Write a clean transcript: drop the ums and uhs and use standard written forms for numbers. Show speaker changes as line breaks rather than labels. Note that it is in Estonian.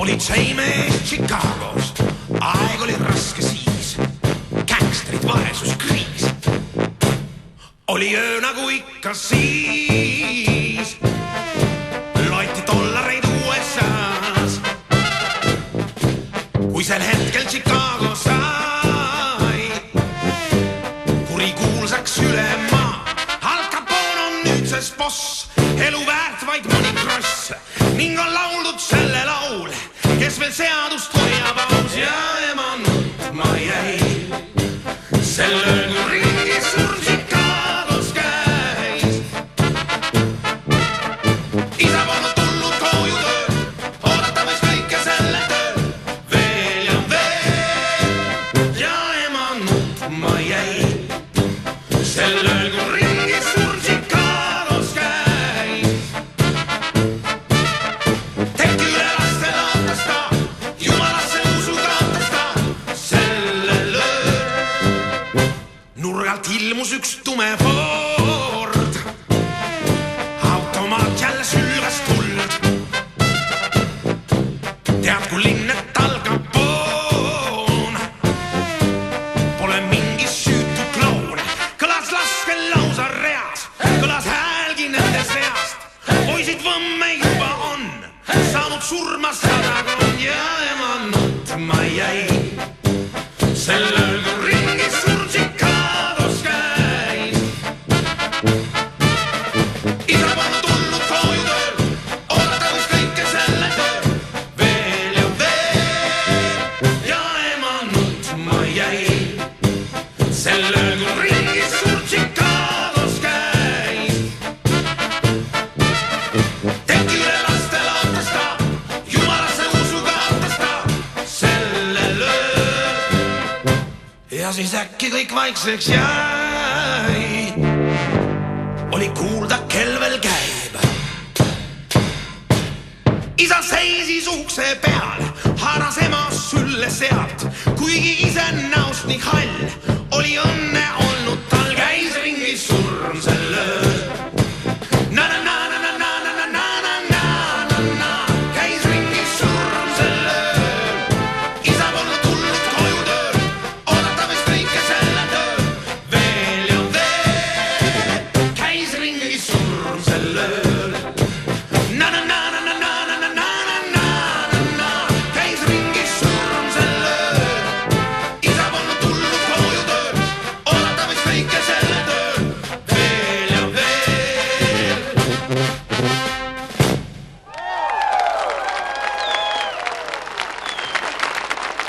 politseimees Chicagos, aeg oli raske siis, gängstrid vaesuskriis. Oli öö nagu ikka siis, loeti dollareid USA-s. Kui sel hetkel Chicago sai kurikuulsaks üle maa, Al Capone on nüüdses boss, elu väärt vaid mõni kross ning on lauldud selle laul, kes veel seadust hoiab aus ja ema nutma jäi. Sel ööl kui ringis surm Chicagos käis, isa polnud tulnud koju tööl, oodata võis kõike selle tööl veel ja veel ja ema nutma jäi. Sel ööl kui ringis surm Chicagos käis, tekki üle laste laatas ta, jumalasse usu kaotas ta. Sellel ööl nurgalt ilmus üks tume Ford, automaat jälle sülgas tuld. Tead kui linnet Al Capone pole mingi süütu kloon, kõlas laske lausa reas, kõlas häälgi nende seast. Poisid võmme juba on saanud surma sadakond ja ema nutma jäi. Sel ööl kui ringis surm Chicagos käis, isa polnud tulnud koju tööl, oodata võis kõike selle tööl veel ja ema nutma jäi. Sel ööl kui ringis surm Chicagos käis, tekki üle laste laatas ta, jumalasse usu kaotas ta. Sellel ööl ja siis äkki kõik vaikseks jäi, oli kuulda kell veel käib. Isa seisis ukse peal, haaras ema sülle sealt, kuigi ise näost nii hall, oli õnne olnud tal, käis ringis surm sel ööl.